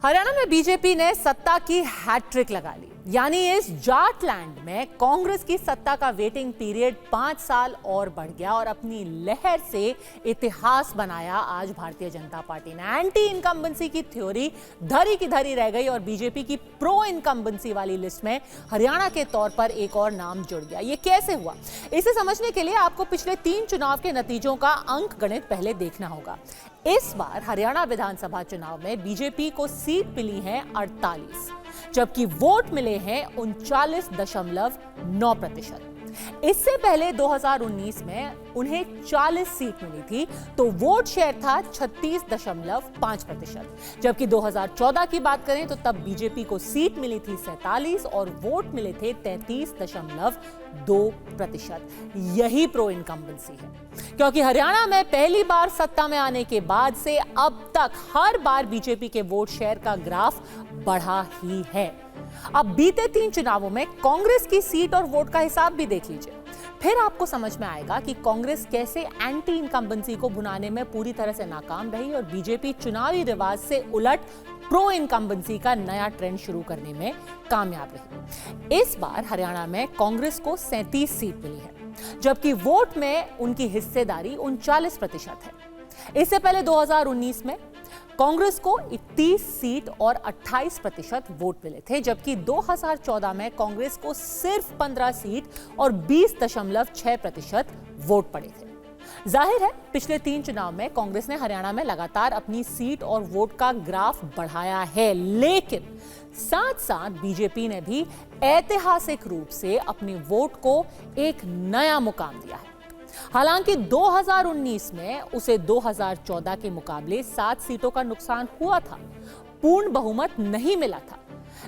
हरियाणा में बीजेपी ने सत्ता की हैट्रिक लगा ली, यानी इस जाटलैंड में कांग्रेस की सत्ता का वेटिंग पीरियड 5 साल और बढ़ गया और अपनी लहर से इतिहास बनाया आज भारतीय जनता पार्टी ने। एंटी इनकम्बेंसी की थ्योरी धरी की धरी रह गई और बीजेपी की प्रो इनकम्बेंसी वाली लिस्ट में हरियाणा के तौर पर एक और नाम जुड़ गया। ये कैसे हुआ, इसे समझने के लिए आपको पिछले 3 चुनाव के नतीजों का अंक गणित पहले देखना होगा। इस बार हरियाणा विधानसभा चुनाव में बीजेपी को सीट मिली है 48, जबकि वोट मिले हैं 39.9%। इससे पहले 2019 में उन्हें 40 सीट मिली थी तो वोट शेयर था 36.5%। जबकि 2014 की बात करें तो तब बीजेपी को सीट मिली थी 47 और वोट मिले थे 33.2%। यही प्रो इनकम्बेंसी है, क्योंकि हरियाणा में पहली बार सत्ता में आने के बाद से अब तक हर बार बीजेपी के वोट शेयर का ग्राफ बढ़ा ही है। अब बीते 3 चुनावों में कांग्रेस की सीट और वोट का हिसाब भी देख लीजिए, फिर आपको समझ में आएगा कि कांग्रेस कैसे एंटी इनकम्बेंसी को भुनाने में पूरी तरह से नाकाम रही और बीजेपी चुनावी रिवाज से उलट प्रो इनकम्बेंसी का नया ट्रेंड शुरू करने में कामयाब रही। इस बार हरियाणा में कांग्रेस को 37 सीट मिली है, जबकि वोट में उनकी हिस्सेदारी 39% है। इससे पहले 2019 में कांग्रेस को 31 सीट और 28% वोट मिले थे, जबकि 2014 में कांग्रेस को सिर्फ 15 सीट और 20.6% वोट पड़े थे। जाहिर है पिछले 3 चुनाव में कांग्रेस ने हरियाणा में लगातार अपनी सीट और वोट का ग्राफ बढ़ाया है, लेकिन साथ साथ बीजेपी ने भी ऐतिहासिक रूप से अपने वोट को एक नया मुकाम दिया है। हालांकि 2019 में उसे 2014 के मुकाबले 7 सीटों का नुकसान हुआ था, पूर्ण बहुमत नहीं मिला था।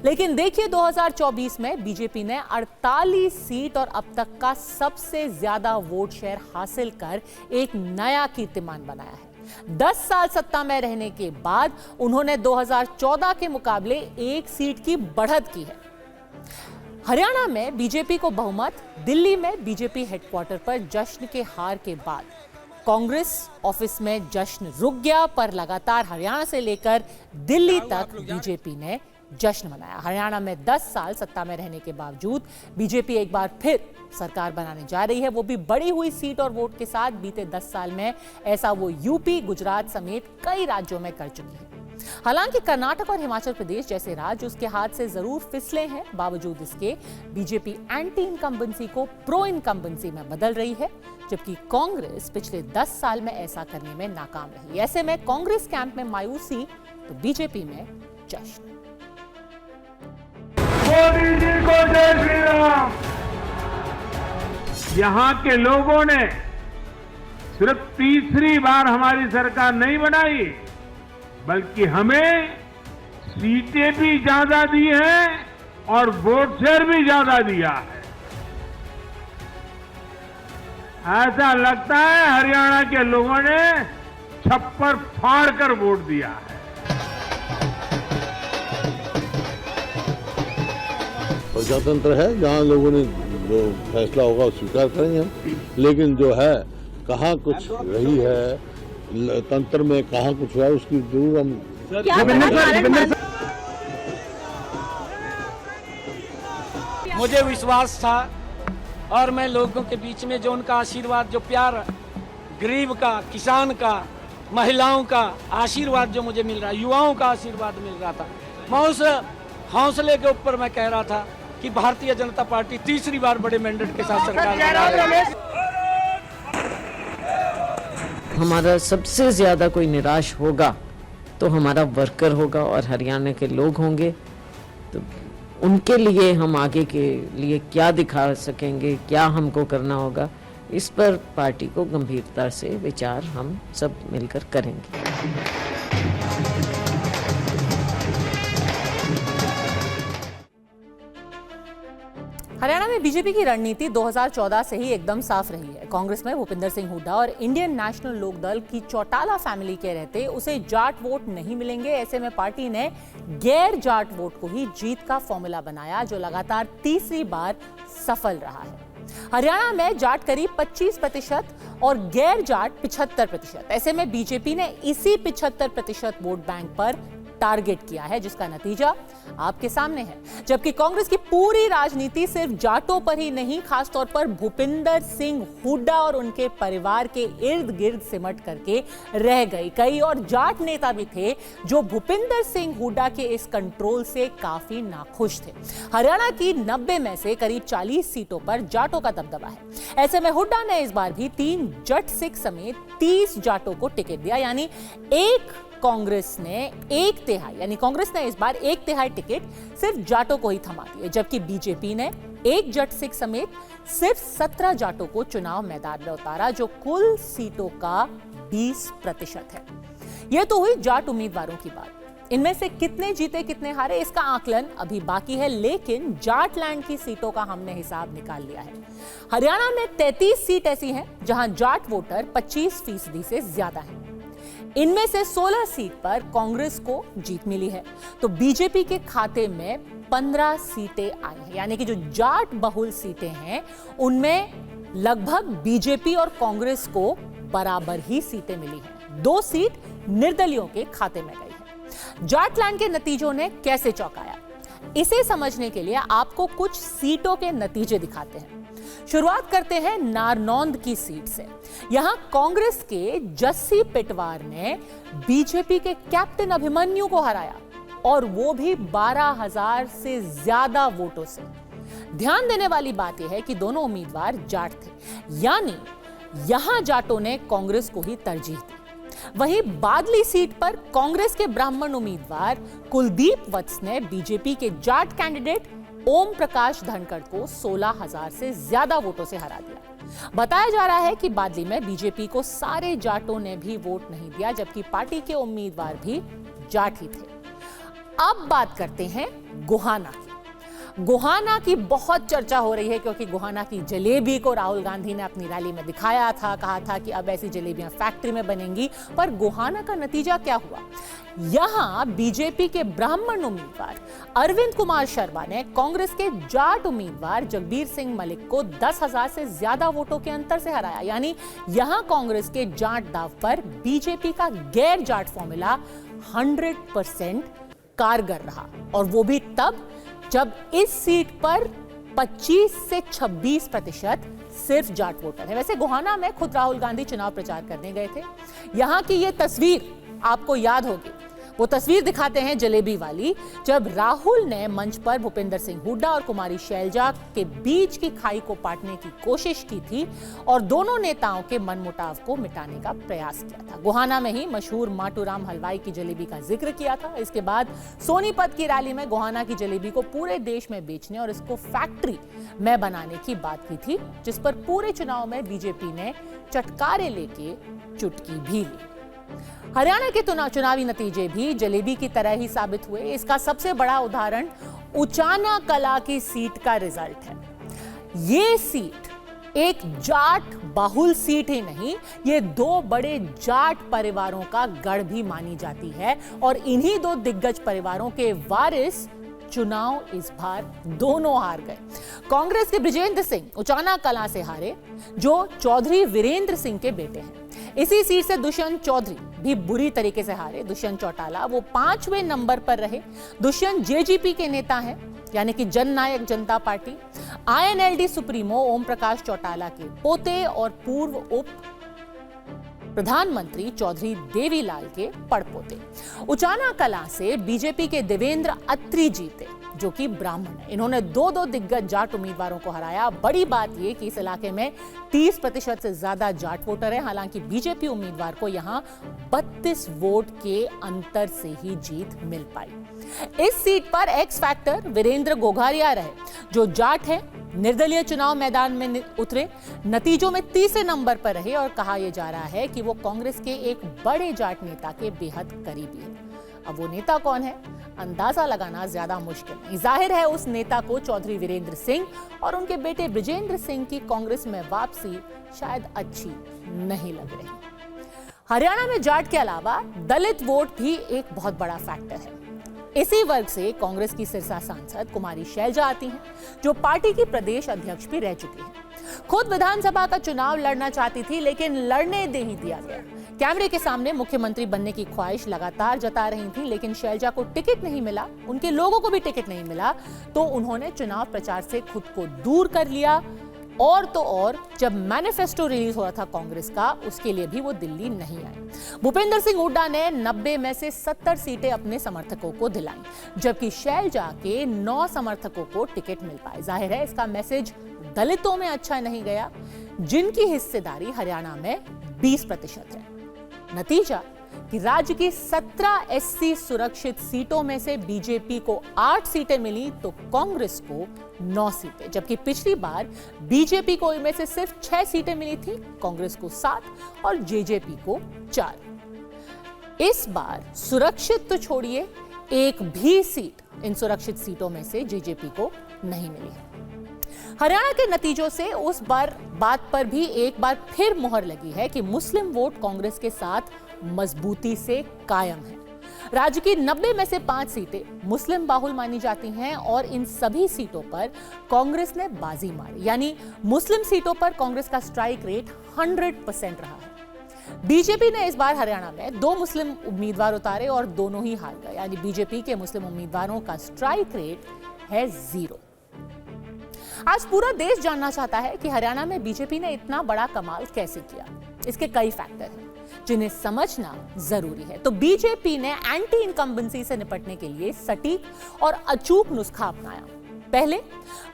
लेकिन देखिए 2024 में बीजेपी ने 48 सीट और अब तक का सबसे ज्यादा वोट शेयर हासिल कर एक नया कीर्तिमान बनाया है। 10 साल सत्ता में रहने के बाद उन्होंने 2014 के मुकाबले 1 सीट की बढ़त की है। हरियाणा में बीजेपी को बहुमत, दिल्ली में बीजेपी हेडक्वार्टर पर जश्न के हार के बाद कांग्रेस ऑफिस में जश्न रुक गया, पर लगातार हरियाणा से लेकर दिल्ली तक बीजेपी ने जश्न मनाया। हरियाणा में 10 साल सत्ता में रहने के बावजूद बीजेपी एक बार फिर सरकार बनाने जा रही है, वो भी बढ़ी हुई सीट और वोट के साथ। बीते 10 साल में ऐसा वो यूपी, गुजरात समेत कई राज्यों में कर चुकी है। हालांकि कर्नाटक और हिमाचल प्रदेश जैसे राज्य उसके हाथ से जरूर फिसले हैं, बावजूद इसके बीजेपी एंटी इनकम्बेंसी को प्रो इनकम्बेंसी में बदल रही है, जबकि कांग्रेस पिछले 10 साल में ऐसा करने में नाकाम रही। ऐसे में कांग्रेस कैंप में मायूसी तो बीजेपी में जश्न। मोदी जी को जय श्री राम। यहाँ के लोगों ने सिर्फ तीसरी बार हमारी सरकार नहीं बनाई, बल्कि हमें सीटें भी ज्यादा दी हैं और वोट शेयर भी ज्यादा दिया है। ऐसा लगता है हरियाणा के लोगों ने छप्पर फाड़ कर वोट दिया है। प्रजातंत्र है, जहां लोगों ने जो फैसला होगा वो स्वीकार करेंगे हम, लेकिन जो है कहाँ कुछ रही है तंत्र में, कहाँ कुछ हुआ उसकी जरूर हम मुझे विश्वास था और मैं लोगों के बीच में जो उनका आशीर्वाद, जो प्यार, गरीब का, किसान का, महिलाओं का आशीर्वाद जो मुझे मिल रहा, युवाओं का आशीर्वाद मिल रहा था, मैं उस हौसले के ऊपर मैं कह रहा था कि भारतीय जनता पार्टी तीसरी बार बड़े मैंडेट के साथ सरकार बना रही है। हमारा सबसे ज्यादा कोई निराश होगा तो हमारा वर्कर होगा और हरियाणा के लोग होंगे। तो उनके लिए हम आगे के लिए क्या दिखा सकेंगे, क्या हमको करना होगा, इस पर पार्टी को गंभीरता से विचार हम सब मिलकर करेंगे। हरियाणा में बीजेपी की रणनीति 2014 से ही एकदम साफ रही है। कांग्रेस में भूपिंदर सिंह हुड्डा और इंडियन नेशनल लोकदल की चौटाला फैमिली के रहते उसे जाट वोट नहीं मिलेंगे। ऐसे में पार्टी ने गैर जाट वोट को ही जीत का फॉर्मूला बनाया, जो लगातार तीसरी बार सफल रहा है। हरियाणा में जाट करीब 25% और गैर जाट 75%। ऐसे में बीजेपी ने इसी 75% वोट बैंक पर टारगेट किया है, जिसका नतीजा आपके सामने है। जबकि कांग्रेस की पूरी राजनीति सिर्फ जाटों पर ही नहीं, खासतौर पर भूपिंदर सिंह हुड्डा और उनके परिवार के इर्द गिर्द सिमट करके रह गई। कई और जाट नेता भी थे जो भूपिंदर सिंह हुड्डा के इस कंट्रोल से काफी नाखुश थे। हरियाणा की 90 में से करीब 40 सीटों पर जाटों का दबदबा है। ऐसे में हुड्डा ने इस बार भी 3 जट सिख समेत 30 जाटों को टिकट दिया, यानी कांग्रेस ने 1/3 यानी कांग्रेस ने इस बार 1/3 टिकट सिर्फ जाटों को ही थमा दिए। जबकि बीजेपी ने 1 जट सिख समेत सिर्फ 17 जाटों को चुनाव मैदान में उतारा, जो कुल सीटों का 20% है। यह तो हुई जाट उम्मीदवारों की बात। इनमें से कितने जीते कितने हारे इसका आकलन अभी बाकी है, लेकिन जाटलैंड की सीटों का हमने हिसाब निकाल लिया है। हरियाणा में 33 सीट ऐसी हैं जहां जाट वोटर 25% से ज्यादा हैं। इनमें से 16 सीट पर कांग्रेस को जीत मिली है, तो बीजेपी के खाते में 15 सीटें आई हैं। यानी कि जो जाट बहुल सीटें हैं उनमें लगभग बीजेपी और कांग्रेस को बराबर ही सीटें मिली हैं। 2 सीट निर्दलियों के खाते में गई है। जाटलैंड के नतीजों ने कैसे चौंकाया, इसे समझने के लिए आपको कुछ सीटों के नतीजे दिखाते हैं। शुरुआत करते हैं नारनौंद की सीट से। यहां कांग्रेस के जस्सी पिटवार ने बीजेपी के कैप्टन अभिमन्यु को हराया, और वो भी 12,000 से ज्यादा वोटों से। ध्यान देने वाली बात यह है कि दोनों उम्मीदवार जाट थे, यानी यहां जाटों ने कांग्रेस को ही तरजीह दी। वहीं बादली सीट पर कांग्रेस के ब्राह्मण उम्मीदवार कुलदीप वत्स ने बीजेपी के जाट कैंडिडेट ओम प्रकाश धनखड़ को 16,000 से ज्यादा वोटों से हरा दिया। बताया जा रहा है कि बादली में बीजेपी को सारे जाटों ने भी वोट नहीं दिया, जबकि पार्टी के उम्मीदवार भी जाट ही थे। अब बात करते हैं गोहाना की। गोहाना की बहुत चर्चा हो रही है, क्योंकि गोहाना की जलेबी को राहुल गांधी ने अपनी रैली में दिखाया था, कहा था कि अब ऐसी जलेबियां फैक्ट्री में बनेंगी। पर गोहाना का नतीजा क्या हुआ? यहां बीजेपी के ब्राह्मण उम्मीदवार अरविंद कुमार शर्मा ने कांग्रेस के जाट उम्मीदवार जगबीर सिंह मलिक को 10,000 से ज्यादा वोटों के अंतर से हराया। यानी यहां कांग्रेस के जाट दाव पर बीजेपी का गैर जाट फॉर्मूला 100% कारगर रहा, और वो भी तब जब इस सीट पर 25 से 26% सिर्फ जाट वोटर है। वैसे गोहाना में खुद राहुल गांधी चुनाव प्रचार करने गए थे। यहां की ये तस्वीर आपको याद होगी, वो तस्वीर दिखाते हैं जलेबी वाली, जब राहुल ने मंच पर भूपिंदर सिंह हुड्डा और कुमारी शैलजा के बीच की खाई को पाटने की कोशिश की थी और दोनों नेताओं के मनमुटाव को मिटाने का प्रयास किया था। गोहाना में ही मशहूर माटूराम हलवाई की जलेबी का जिक्र किया था। इसके बाद सोनीपत की रैली में गोहाना की जलेबी को पूरे देश में बेचने और इसको फैक्ट्री में बनाने की बात की थी, जिस पर पूरे चुनाव में बीजेपी ने चटकारे लेके चुटकी भी ली। हरियाणा के चुनावी नतीजे भी जलेबी की तरह ही साबित हुए। इसका सबसे बड़ा उदाहरण उचाना कला की सीट का रिजल्ट है। ये सीट एक जाट बहुल सीट ही नहीं, ये 2 बड़े जाट परिवारों का गढ़ भी मानी जाती है, और इन्हीं 2 दिग्गज परिवारों के वारिस चुनाव इस बार दोनों हार गए। कांग्रेस के बृजेंद्र सिंह उचाना कला से हारे, जो चौधरी वीरेंद्र सिंह के बेटे हैं। इसी सीट से दुष्यंत चौधरी भी बुरी तरीके से हारे। दुष्यंत चौटाला वो 5वें नंबर पर रहे। दुष्यंत जेजीपी के नेता हैं, यानी कि जननायक जनता party. INLD supremo Om Prakash Chautala के पोते और पूर्व उप प्रधानमंत्री चौधरी देवीलाल के पड़पोते। उचाना कला से बीजेपी के देवेंद्र अत्री जीते, जो कि ब्राह्मण है। इन्होंने 2 दिग्गज जाट उम्मीदवारों को हराया। बड़ी बात यह कि इस इलाके में 30% से ज्यादा जाट वोटर है। हालांकि बीजेपी उम्मीदवार को यहां 32 वोट के अंतर से ही जीत मिल पाई। इस सीट पर एक्स फैक्टर वीरेंद्र गोघारिया रहे, जो जाट है। निर्दलीय चुनाव मैदान में उतरे, नतीजों में 30वें नंबर पर रहे, और कहा यह जा रहा है कि वो कांग्रेस के एक बड़े जाट नेता के बेहद करीबी है। अब वो नेता कौन है, अंदाजा लगाना ज्यादा मुश्किल नहीं। जाहिर है उस नेता को चौधरी वीरेंद्र सिंह और उनके बेटे बृजेंद्र सिंह की कांग्रेस में वापसी शायद अच्छी नहीं लग रही। हरियाणा में जाट के अलावा दलित वोट भी एक बहुत बड़ा फैक्टर है। इसी वर्ग से कांग्रेस की सिरसा सांसद कुमारी शैलजा आती हैं, जो पार्टी की प्रदेश अध्यक्ष भी रह चुकी हैं। खुद विधानसभा का चुनाव लड़ना चाहती थी, लेकिन लड़ने नहीं दिया गया। कैमरे के सामने मुख्यमंत्री बनने की ख्वाहिश लगातार जता रही थी, लेकिन शैलजा को टिकट नहीं मिला, उनके लोगों को भी टिकट नहीं मिला, तो उन्होंने चुनाव प्रचार से खुद को दूर कर लिया। और तो और जब मैनिफेस्टो रिलीज हो रहा था कांग्रेस का, उसके लिए भी वो दिल्ली नहीं आए। भूपेंद्र सिंह हुड्डा ने 90 में से 70 सीटें अपने समर्थकों को दिलाई, जबकि शैलजा के 9 समर्थकों को टिकट मिल पाए। जाहिर है इसका मैसेज दलितों में अच्छा नहीं गया, जिनकी हिस्सेदारी हरियाणा में 20% है। नतीजा कि राज्य की 17 एससी सुरक्षित सीटों में से बीजेपी को 8 सीटें मिली तो कांग्रेस को 9 सीटें, जबकि पिछली बार बीजेपी को इनमें से सिर्फ 6 सीटें मिली थी, कांग्रेस को 7 और जेजेपी को 4। इस बार सुरक्षित तो छोड़िए, एक भी सीट इन सुरक्षित सीटों में से जेजेपी को नहीं मिली है। हरियाणा के नतीजों से उस बात पर भी एक बार फिर मुहर लगी है कि मुस्लिम वोट कांग्रेस के साथ मजबूती से कायम है। राज्य की 90 में से 5 सीटें मुस्लिम बाहुल मानी जाती हैं और इन सभी सीटों पर कांग्रेस ने बाजी मारी, यानी मुस्लिम सीटों पर कांग्रेस का स्ट्राइक रेट 100% रहा है। बीजेपी ने इस बार हरियाणा में 2 मुस्लिम उम्मीदवार उतारे और दोनों ही हार गए, यानी बीजेपी के मुस्लिम उम्मीदवारों का स्ट्राइक रेट है 0। आज पूरा देश जानना चाहता है कि हरियाणा में बीजेपी ने इतना बड़ा कमाल कैसे किया। इसके कई फैक्टर हैं जिन्हें समझना जरूरी है। तो बीजेपी ने एंटी इनकम्बेंसी से निपटने के लिए सटीक और अचूक नुस्खा अपनाया। पहले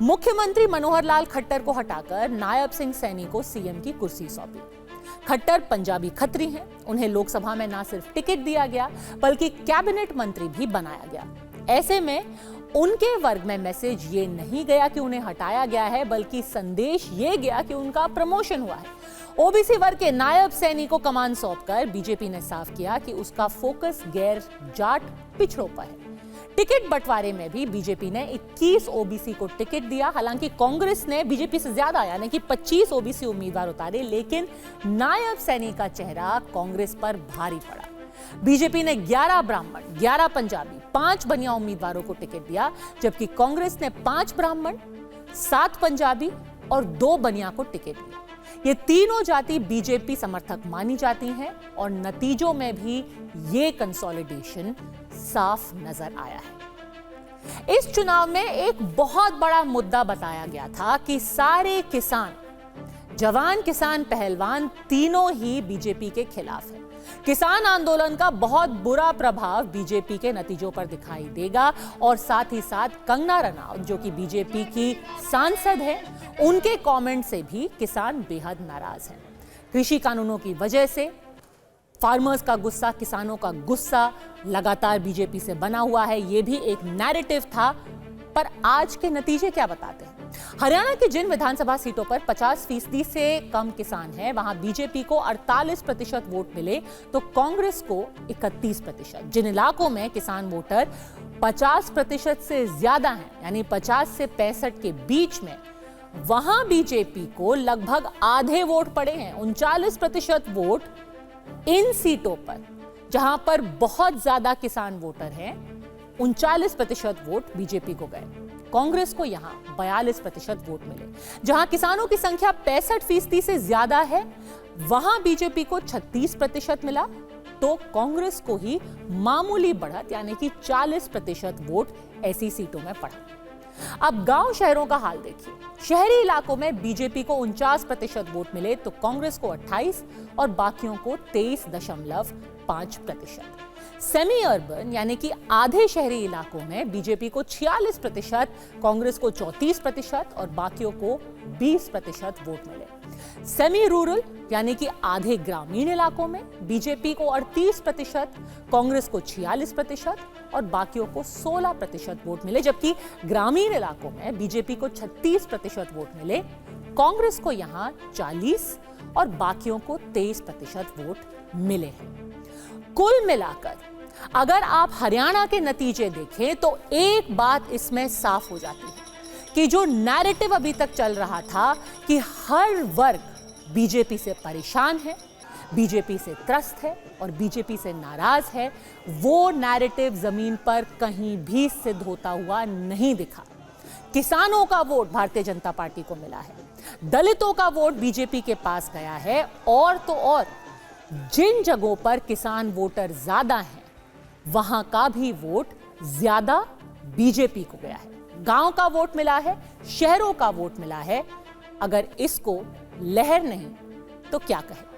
मुख्यमंत्री मनोहर लाल खट्टर को हटाकर नायब सिंह सैनी को सीएम की कुर्सी सौंपी। खट्टर पंजाबी खत्री हैं, उन्हें लोकसभा में ना सिर्फ टिकट दिया गया बल्कि कैबिनेट मंत्री भी बनाया गया। ऐसे में उनके वर्ग में मैसेज ये नहीं गया कि उन्हें हटाया गया है, बल्कि संदेश ये गया कि उनका प्रमोशन हुआ है। ओबीसी वर्ग के नायब सैनी को कमान सौंपकर बीजेपी ने साफ किया कि उसका फोकस गैर जाट पिछड़ों पर है। टिकट बंटवारे में भी बीजेपी ने 21 ओबीसी को टिकट दिया। हालांकि कांग्रेस ने बीजेपी से ज्यादा यानी कि 25 ओबीसी उम्मीदवार उतारे, लेकिन नायब सैनी का चेहरा कांग्रेस पर भारी पड़ा। बीजेपी ने 11 ब्राह्मण, 11 पंजाबी, 5 बनिया उम्मीदवारों को टिकट दिया, जबकि कांग्रेस ने 5 ब्राह्मण, 7 पंजाबी और 2 बनिया को टिकट दिया। ये तीनों जाति बीजेपी समर्थक मानी जाती हैं और नतीजों में भी ये कंसोलिडेशन साफ नजर आया है। इस चुनाव में एक बहुत बड़ा मुद्दा बताया गया था कि सारे किसान, जवान किसान, पहलवान तीनों ही बीजेपी के खिलाफ हैं। किसान आंदोलन का बहुत बुरा प्रभाव बीजेपी के नतीजों पर दिखाई देगा और साथ ही साथ कंगना रनौत, जो कि बीजेपी की सांसद है, उनके कमेंट से भी किसान बेहद नाराज हैं। कृषि कानूनों की वजह से फार्मर्स का गुस्सा, किसानों का गुस्सा लगातार बीजेपी से बना हुआ है। यह भी एक नैरेटिव था, पर आज के नतीजे क्या बताते हैं? हरियाणा की जिन विधानसभा सीटों पर 50% से कम किसान हैं, वहां बीजेपी को 48% वोट मिले तो कांग्रेस को 31%। जिन इलाकों में किसान वोटर 50% से ज्यादा हैं, यानी 50 से 65 के बीच में, वहां बीजेपी को लगभग आधे वोट पड़े हैं। 39% वोट इन सीटों पर, जहां पर बहुत ज्यादा किसान वोटर हैं, 39% वोट बीजेपी को गए। कांग्रेस को यहां 42% वोट मिले। जहां किसानों की संख्या 65% से ज्यादा है, वहां बीजेपी को 36% मिला तो कांग्रेस को ही मामूली बढ़त यानी कि 40% वोट ऐसी सीटों में पड़ा। अब गांव शहरों का हाल देखिए। शहरी इलाकों में बीजेपी को 49% वोट मिले तो कांग्रेस को 28 और बाकियों को 23.5%। सेमी अर्बन यानी कि आधे शहरी इलाकों में बीजेपी को 46%, कांग्रेस को 34% और बाकियों को 20% वोट मिले। सेमी रूरल यानी कि आधे ग्रामीण इलाकों में बीजेपी को 38%, कांग्रेस को 46% और बाकियों को 16% वोट मिले, जबकि ग्रामीण इलाकों में बीजेपी को 36% वोट मिले, कांग्रेस को यहां 40 और बाकियों को 23% वोट मिले हैं। कुल मिलाकर अगर आप हरियाणा के नतीजे देखें तो एक बात इसमें साफ हो जाती है कि जो नैरेटिव अभी तक चल रहा था कि हर वर्ग बीजेपी से परेशान है, बीजेपी से त्रस्त है और बीजेपी से नाराज है, वो नैरेटिव जमीन पर कहीं भी सिद्ध होता हुआ नहीं दिखा। किसानों का वोट भारतीय जनता पार्टी को मिला है, दलितों का वोट बीजेपी के पास गया है और तो और जिन जगहों पर किसान वोटर ज्यादा हैं, वहां का भी वोट ज्यादा बीजेपी को गया है। गांव का वोट मिला है, शहरों का वोट मिला है। अगर इसको लहर नहीं तो क्या कहें।